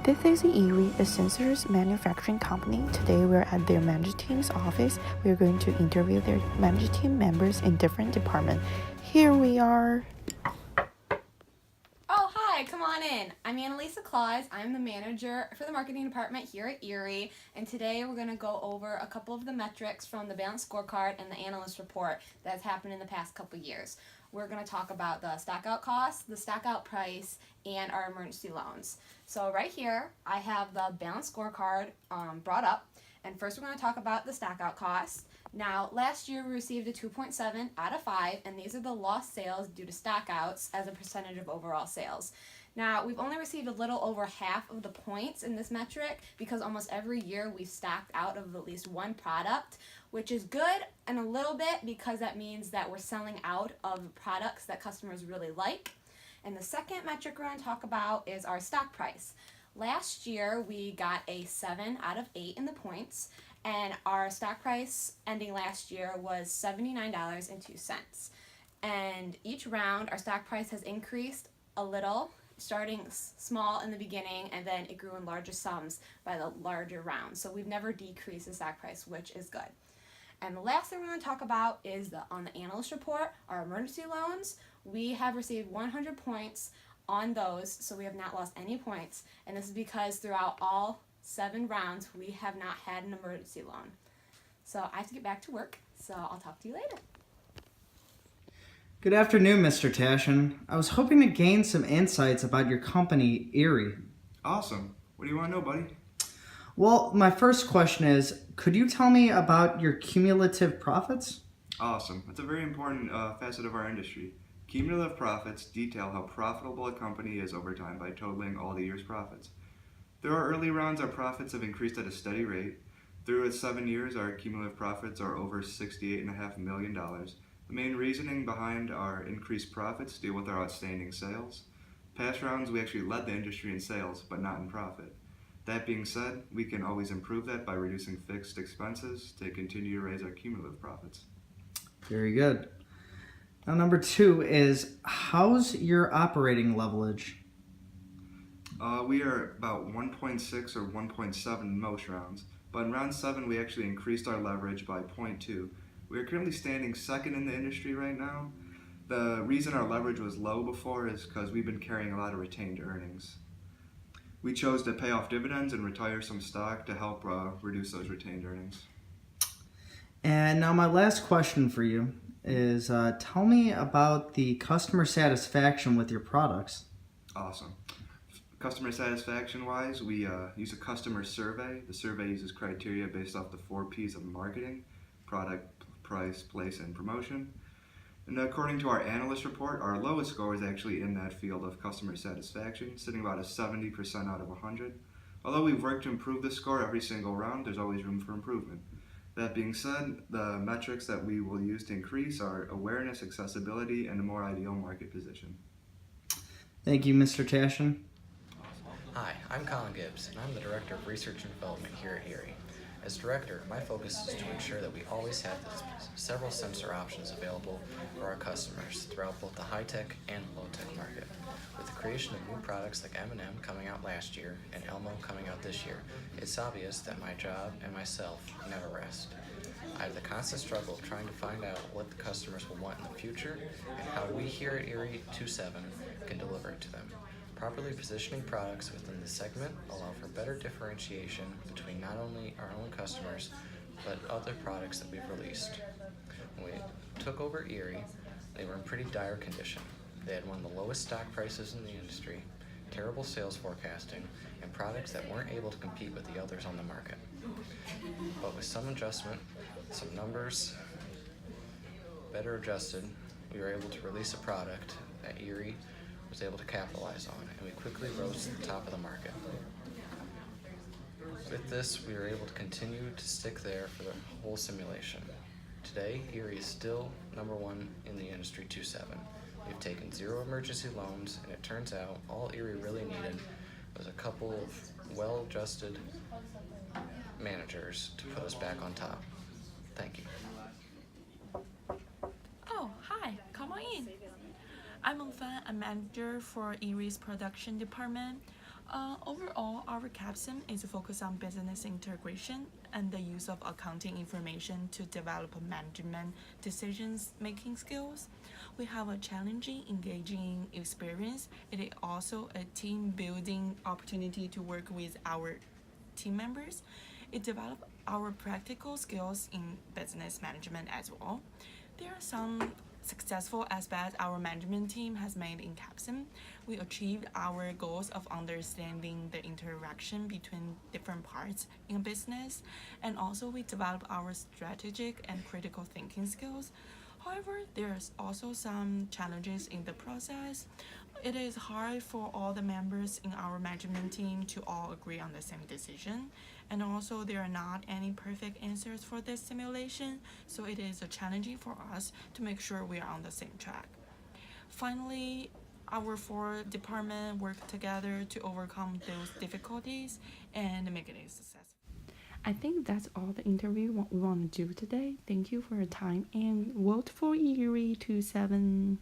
This is Erie, a sensors manufacturing company. Today we're at their management team's office. We're going to interview their management team members in different departments. Here we are. Oh, hi, come on in. I'm Annalisa Claus. I'm the manager for the marketing department here at Erie, and today we're going to go over a couple of the metrics from the balanced scorecard and the analyst report that's happened in the past couple years. We're going to talk about the stockout cost, the stockout price, and our emergency loans. So right here, I have the balanced scorecard brought up, and first we're going to talk about the stockout cost. Now, last year we received a 2.7 out of 5, and these are the lost sales due to stockouts as a percentage of overall sales. Now, we've only received a little over half of the points in this metric because almost every year we've stocked out of at least one product, which is good and a little bit because that means that we're selling out of products that customers really like. And the second metric we're going to talk about is our stock price. Last year we got a 7 out of 8 in the points, and our stock price ending last year was $79.02. And each round, our stock price has increased a little, starting small in the beginning, and then it grew in larger sums by the larger rounds. So we've never decreased the stock price, which is good. And the last thing we're going to talk about is on the analyst report, our emergency loans. We have received 100 points on those, so we have not lost any points. And this is because throughout all 7 rounds, we have not had an emergency loan. So I have to get back to work, so I'll talk to you later. Good afternoon, Mr. Tashin. I was hoping to gain some insights about your company, Erie. Awesome. What do you want to know, buddy? Well, my first question is, could you tell me about your cumulative profits? Awesome. That's a very important facet of our industry. Cumulative profits detail how profitable a company is over time by totaling all the year's profits. Through our early rounds, our profits have increased at a steady rate. Through its 7 years, our cumulative profits are over $68.5 million. The main reasoning behind our increased profits deal with our outstanding sales. Past rounds, we actually led the industry in sales, but not in profit. That being said, we can always improve that by reducing fixed expenses to continue to raise our cumulative profits. Very good. Now, number 2 is, how's your operating leverage? We are about 1.6 or 1.7 in most rounds, but in round 7 we actually increased our leverage by 0.2. We are currently standing second in the industry right now. The reason our leverage was low before is because we've been carrying a lot of retained earnings. We chose to pay off dividends and retire some stock to help reduce those retained earnings. And now my last question for you is, tell me about the customer satisfaction with your products. Awesome. Customer satisfaction wise, we use a customer survey. The survey uses criteria based off the 4 P's of marketing: product, price, place, and promotion. And according to our analyst report, our lowest score is actually in that field of customer satisfaction, sitting about a 70% out of 100. Although we've worked to improve this score every single round, there's always room for improvement. That being said, the metrics that we will use to increase are awareness, accessibility, and a more ideal market position. Thank you, Mr. Tashin. Hi, I'm Colin Gibbs, and I'm the Director of Research and Development here at Erie. As Director, my focus is to ensure that we always have several sensor options available for our customers throughout both the high-tech and low-tech market. With the creation of new products like M&M coming out last year and Elmo coming out this year, it's obvious that my job and myself never rest. I have the constant struggle of trying to find out what the customers will want in the future and how we here at Erie 27 can deliver it to them. Properly positioning products within the segment allow for better differentiation between not only our own customers, but other products that we've released. When we took over Erie, they were in pretty dire condition. They had one of the lowest stock prices in the industry, terrible sales forecasting, and products that weren't able to compete with the others on the market. But with some adjustment, some numbers better adjusted, we were able to release a product that Erie was able to capitalize on, and we quickly rose to the top of the market. With this, we were able to continue to stick there for the whole simulation. Today, Erie is still number 1 in the industry 2.7. We've taken 0 emergency loans, and it turns out all Erie really needed was a couple of well-adjusted managers to put us back on top. Thank you. Oh, hi, come on in. I'm Ulfan, a manager for Erie's production department. Overall, our CAPSIM is focused on business integration and the use of accounting information to develop management decision-making skills. We have a challenging, engaging experience. It is also a team-building opportunity to work with our team members. It develops our practical skills in business management as well. There are some successful aspects our management team has made in CAPSIM. We achieved our goals of understanding the interaction between different parts in a business, and also we developed our strategic and critical thinking skills. However, there's also some challenges in the process. It is hard for all the members in our management team to all agree on the same decision, and also there are not any perfect answers for this simulation, so it is challenging for us to make sure we are on the same track. Finally, our four departments work together to overcome those difficulties and make it a success. I think that's all the interview we want to do today. Thank you for your time and vote for Erie 27.